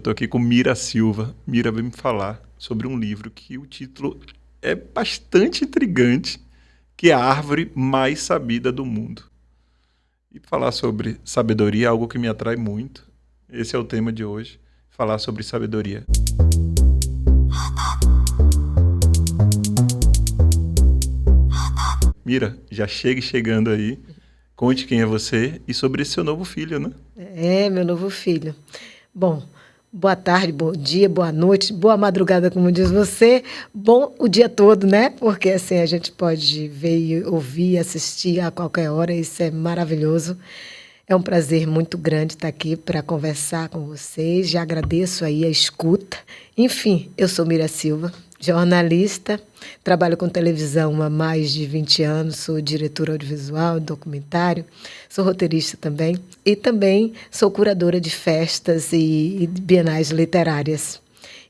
Estou aqui com Mira Silva. Mira vai me falar sobre um livro que o título é bastante intrigante, que é A Árvore Mais Sabida do Mundo. E falar sobre sabedoria é algo que me atrai muito. Esse é o tema de hoje, falar sobre sabedoria. Mira, já chegue chegando aí. Conte quem é você e sobre esse seu novo filho, né? Meu novo filho. Bom, boa tarde, bom dia, boa noite, boa madrugada, como diz você. Bom o dia todo, né? Porque assim a gente pode ver, ouvir, assistir a qualquer hora. Isso é maravilhoso. É um prazer muito grande estar aqui para conversar com vocês. Já agradeço aí a escuta. Enfim, eu sou Mira Silva, jornalista, trabalho com televisão há mais de 20 anos, sou diretora audiovisual, documentário, sou roteirista também e também sou curadora de festas e bienais literárias.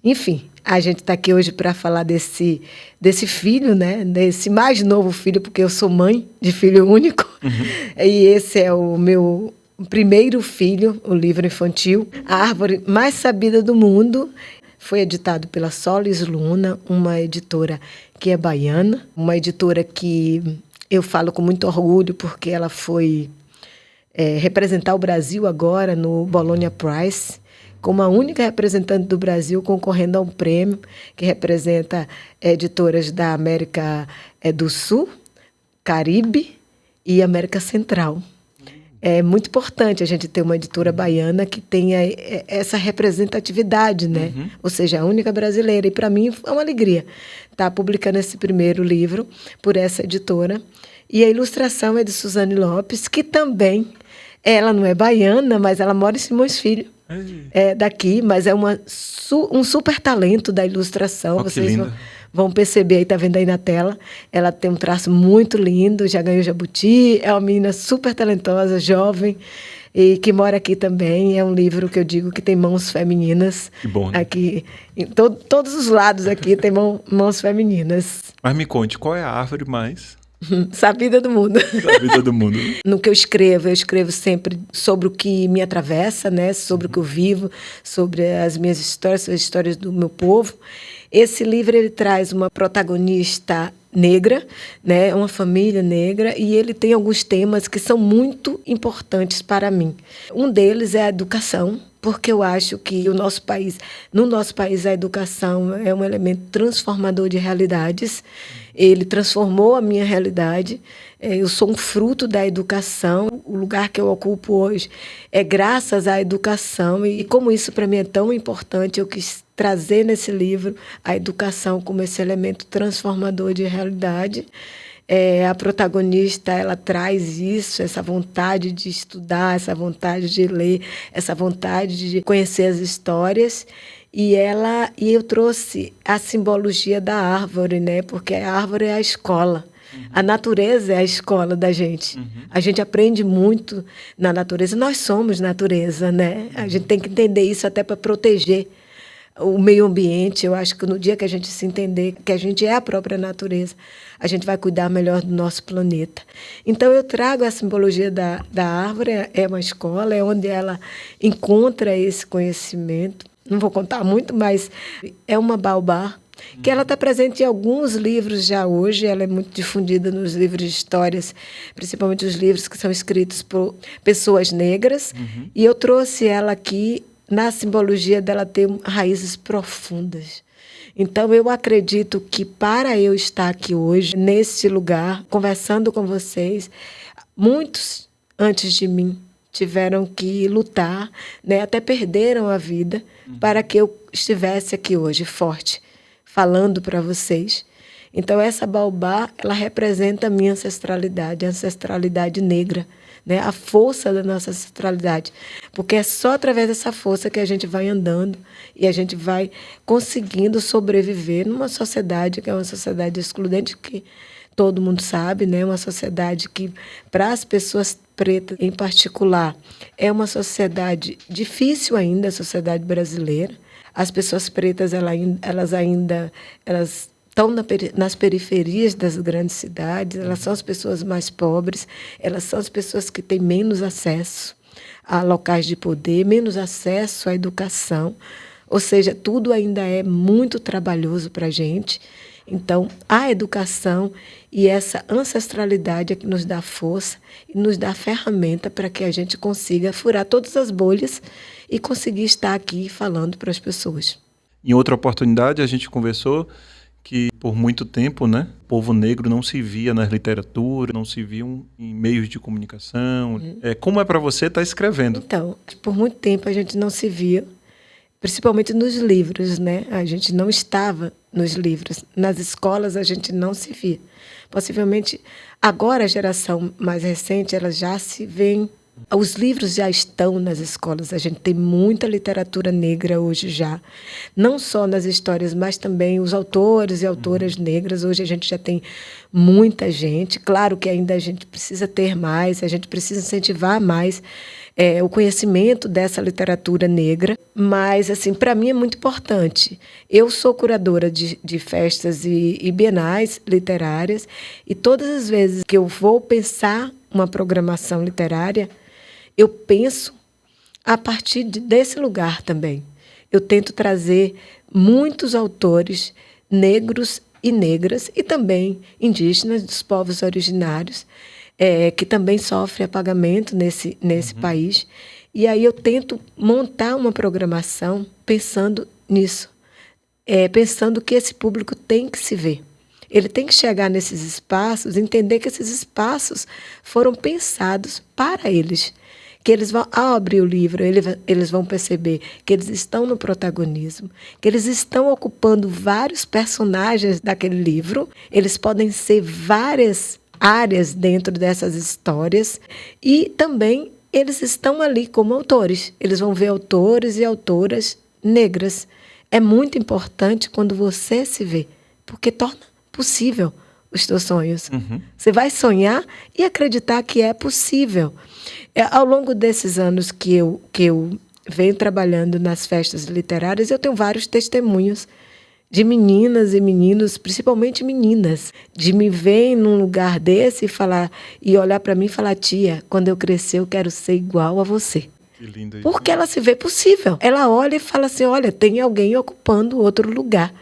Enfim, a gente está aqui hoje para falar desse filho, né? Desse mais novo filho, porque eu sou mãe de filho único. E esse é o meu primeiro filho, o livro infantil, A Árvore Mais Sabida do Mundo. Foi editado pela Solis Luna, uma editora que é baiana, uma editora que eu falo com muito orgulho, porque ela foi representar o Brasil agora no Bologna Prize, como a única representante do Brasil concorrendo a um prêmio que representa editoras da América do Sul, Caribe e América Central. É muito importante a gente ter uma editora baiana que tenha essa representatividade, né? Ou seja, a única brasileira. E, para mim, é uma alegria estar publicando esse primeiro livro por essa editora. E a ilustração é de Suzane Lopes, que também, ela não é baiana, mas ela mora em Simões Filho. É daqui, mas é um super talento da ilustração. Oh, vocês vão perceber, aí tá vendo aí na tela, ela tem um traço muito lindo, já ganhou Jabuti, é uma menina super talentosa, jovem, e que mora aqui também. É um livro que eu digo que tem mãos femininas. Que bom, né? Aqui, em todos os lados aqui tem mãos femininas. Mas me conte, qual é a árvore mais sabida do mundo. sabida do mundo? No que eu escrevo sempre sobre o que me atravessa, né? Sobre o que eu vivo, sobre as minhas histórias, as histórias do meu povo. Esse livro ele traz uma protagonista negra, né? Uma família negra, e ele tem alguns temas que são muito importantes para mim. Um deles é a educação, porque eu acho que no nosso país, a educação é um elemento transformador de realidades. Ele transformou a minha realidade. Eu sou um fruto da educação. O lugar que eu ocupo hoje é graças à educação. E como isso para mim é tão importante, eu quis trazer nesse livro a educação como esse elemento transformador de realidade. A protagonista, ela traz isso, essa vontade de estudar, essa vontade de ler, essa vontade de conhecer as histórias. E eu trouxe a simbologia da árvore, né? Porque a árvore é a escola. A natureza é a escola da gente. A gente aprende muito na natureza. Nós somos natureza, né? A gente tem que entender isso até para proteger o meio ambiente. Eu acho que no dia que a gente se entender que a gente é a própria natureza, a gente vai cuidar melhor do nosso planeta. Então, eu trago a simbologia da árvore, é uma escola, é onde ela encontra esse conhecimento. Não vou contar muito, mas é uma baobá, que ela está presente em alguns livros já hoje. Ela é muito difundida nos livros de histórias, principalmente os livros que são escritos por pessoas negras. E eu trouxe ela aqui na simbologia dela ter raízes profundas. Então, eu acredito que para eu estar aqui hoje, nesse lugar, conversando com vocês, muitos antes de mim tiveram que lutar, né? Até perderam a vida para que eu estivesse aqui hoje, forte, falando para vocês. Então, essa baobá, ela representa a minha ancestralidade, a ancestralidade negra, né? A força da nossa ancestralidade. Porque é só através dessa força que a gente vai andando e a gente vai conseguindo sobreviver numa sociedade que é uma sociedade excludente, que todo mundo sabe, né? Uma sociedade que, para as pessoas pretas em particular, é uma sociedade difícil ainda, a sociedade brasileira. As pessoas pretas, elas estão nas periferias das grandes cidades, elas são as pessoas mais pobres, elas são as pessoas que têm menos acesso. a locais de poder, menos acesso à educação. Ou seja, tudo ainda é muito trabalhoso para a gente. Então, a educação e essa ancestralidade é que nos dá força e nos dá ferramenta para que a gente consiga furar todas as bolhas e conseguir estar aqui falando para as pessoas. Em outra oportunidade, a gente conversou que, por muito tempo, né, o povo negro não se via na literatura, não se viam em meios de comunicação. Como é para você estar escrevendo? Então, por muito tempo a gente não se via, principalmente nos livros, né? A gente não estava nos livros. Nas escolas a gente não se via. Possivelmente, agora a geração mais recente, ela já se vê. Os livros já estão nas escolas. A gente tem muita literatura negra hoje já. Não só nas histórias, mas também os autores e autoras negras. Hoje a gente já tem muita gente. Claro que ainda a gente precisa ter mais, a gente precisa incentivar mais o conhecimento dessa literatura negra. Mas, assim, para mim é muito importante. Eu sou curadora de festas e bienais literárias e todas as vezes que eu vou pensar uma programação literária, eu penso a partir desse lugar também. Eu tento trazer muitos autores negros e negras e também indígenas dos povos originários, que também sofrem apagamento nesse país. E aí eu tento montar uma programação pensando nisso, pensando que esse público tem que se ver. Ele tem que chegar nesses espaços, entender que esses espaços foram pensados para eles. Que eles vão, ao abrir o livro, eles vão perceber que eles estão no protagonismo, que eles estão ocupando vários personagens daquele livro, eles podem ser várias áreas dentro dessas histórias e também eles estão ali como autores. Eles vão ver autores e autoras negras. É muito importante quando você se vê, porque torna possível os teus sonhos. Você vai sonhar e acreditar que é possível. Ao longo desses anos que eu venho trabalhando nas festas literárias, eu tenho vários testemunhos de meninas e meninos, principalmente meninas, de me ver num lugar desse e olhar para mim e falar: tia, quando eu crescer eu quero ser igual a você. Que lindo isso. Porque ela se vê possível. Ela olha e fala assim: olha, tem alguém ocupando outro lugar.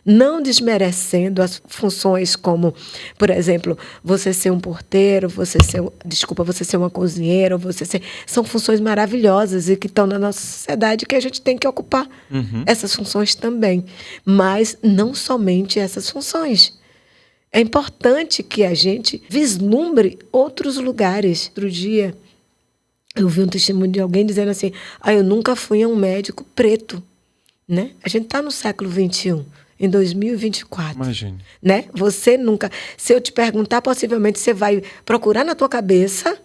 Não desmerecendo as funções como, por exemplo, você ser um porteiro, você ser uma cozinheira, são funções maravilhosas e que estão na nossa sociedade que a gente tem que ocupar essas funções também. Mas não somente essas funções. É importante que a gente vislumbre outros lugares. Outro dia, eu vi um testemunho de alguém dizendo assim: eu nunca fui a um médico preto. Né? A gente está no século XXI. Em 2024. Imagine. Né? Você nunca... Se eu te perguntar, possivelmente você vai procurar na tua cabeça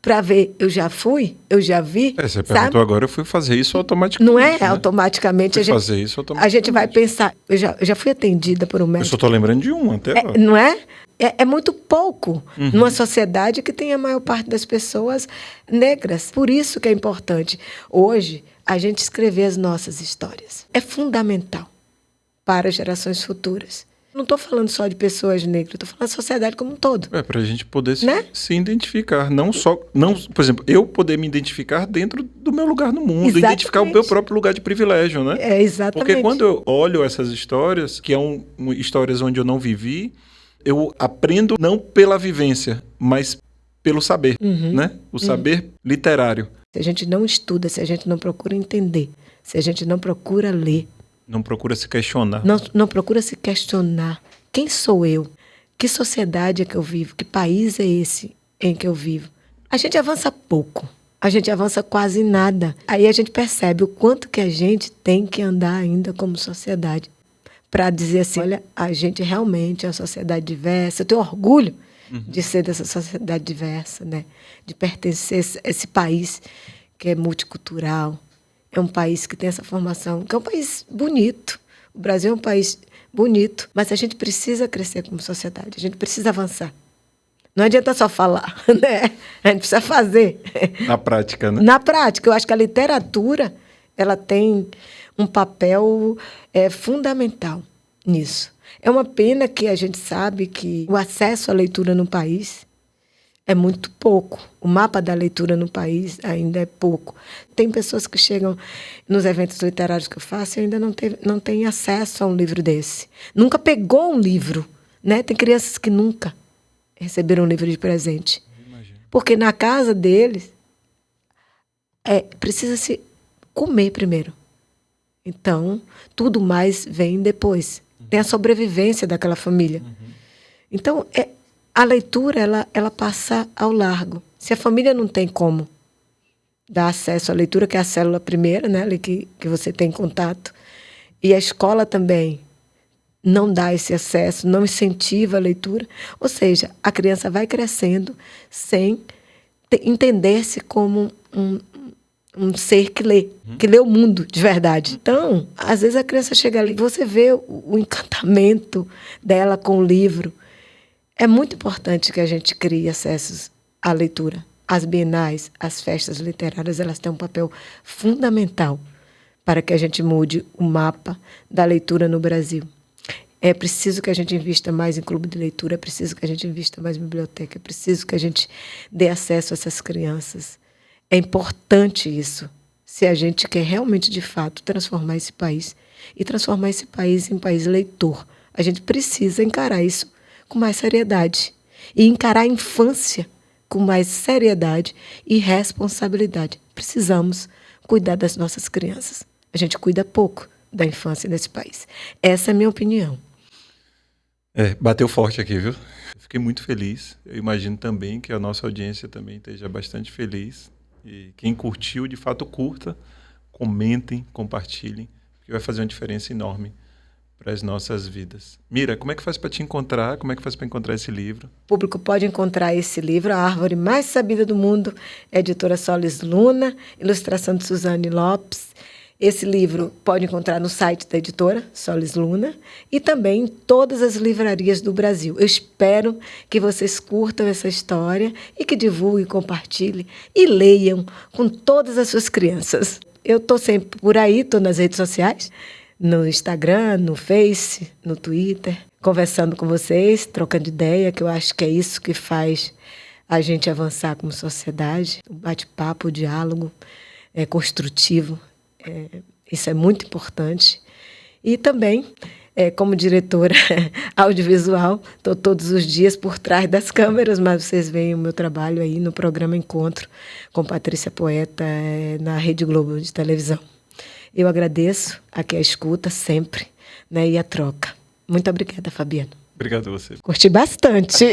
para ver, eu já fui, eu já vi. Você perguntou agora, eu fui fazer isso automaticamente. Não é? Né? Automaticamente. Fazer isso automaticamente. A gente vai pensar... Eu já fui atendida por um médico. Eu só estou lembrando de um até agora. Não é? É muito pouco numa sociedade que tem a maior parte das pessoas negras. Por isso que é importante, hoje, a gente escrever as nossas histórias. É fundamental para gerações futuras. Não estou falando só de pessoas negras, estou falando da sociedade como um todo. Para a gente poder né? se identificar. Não, por exemplo, eu poder me identificar dentro do meu lugar no mundo, Exatamente. Identificar o meu próprio lugar de privilégio, né? Exatamente. Porque quando eu olho essas histórias, que são histórias onde eu não vivi, eu aprendo não pela vivência, mas pelo saber, né? O saber literário. Se a gente não estuda, se a gente não procura entender, se a gente não procura ler, não procura se questionar. Não procura se questionar. Quem sou eu? Que sociedade é que eu vivo? Que país é esse em que eu vivo? A gente avança pouco. A gente avança quase nada. Aí a gente percebe o quanto que a gente tem que andar ainda como sociedade para dizer assim, olha, a gente realmente é uma sociedade diversa. Eu tenho orgulho de ser dessa sociedade diversa, né? De pertencer a esse país que é multicultural. É um país que tem essa formação, que é um país bonito. O Brasil é um país bonito, mas a gente precisa crescer como sociedade, a gente precisa avançar. Não adianta só falar, né? A gente precisa fazer. Na prática, né? Na prática. Eu acho que a literatura ela tem um papel fundamental nisso. É uma pena que a gente sabe que o acesso à leitura no país é muito pouco. O mapa da leitura no país ainda é pouco. Tem pessoas que chegam nos eventos literários que eu faço e ainda não têm acesso a um livro desse. Nunca pegou um livro, né? Tem crianças que nunca receberam um livro de presente. Imagino. Porque na casa deles, precisa-se comer primeiro. Então, tudo mais vem depois. Tem a sobrevivência daquela família. Então, a leitura, ela passa ao largo. Se a família não tem como dar acesso à leitura, que é a célula primeira, né, ali que você tem contato, e a escola também não dá esse acesso, não incentiva a leitura, ou seja, a criança vai crescendo sem entender-se como um ser que lê o mundo de verdade. Então, às vezes a criança chega ali, você vê o encantamento dela com o livro. É muito importante que a gente crie acessos à leitura. As bienais, as festas literárias, elas têm um papel fundamental para que a gente mude o mapa da leitura no Brasil. É preciso que a gente invista mais em clube de leitura, é preciso que a gente invista mais em biblioteca, é preciso que a gente dê acesso a essas crianças. É importante isso, se a gente quer realmente, de fato, transformar esse país e transformar esse país em país leitor. A gente precisa encarar isso com mais seriedade e encarar a infância com mais seriedade e responsabilidade. Precisamos cuidar das nossas crianças. A gente cuida pouco da infância nesse país. Essa é a minha opinião. Bateu forte aqui, viu? Fiquei muito feliz. Eu imagino também que a nossa audiência também esteja bastante feliz. E quem curtiu, de fato, curta, comentem, compartilhem, que vai fazer uma diferença enorme para as nossas vidas. Mira, como é que faz para te encontrar? Como é que faz para encontrar esse livro? O público pode encontrar esse livro, A Árvore Mais Sabida do Mundo, editora Solis Luna, ilustração de Suzane Lopes. Esse livro pode encontrar no site da editora Solis Luna e também em todas as livrarias do Brasil. Eu espero que vocês curtam essa história e que divulguem, compartilhem e leiam com todas as suas crianças. Eu estou sempre por aí, estou nas redes sociais, no Instagram, no Face, no Twitter, conversando com vocês, trocando ideia, que eu acho que é isso que faz a gente avançar como sociedade. O bate-papo, o diálogo é construtivo. Isso é muito importante. E também, como diretora audiovisual, estou todos os dias por trás das câmeras, mas vocês veem o meu trabalho aí no programa Encontro com Patrícia Poeta, na Rede Globo de televisão. Eu agradeço aqui a escuta sempre, né, e a troca. Muito obrigada, Fabiano. Obrigado a você. Curti bastante.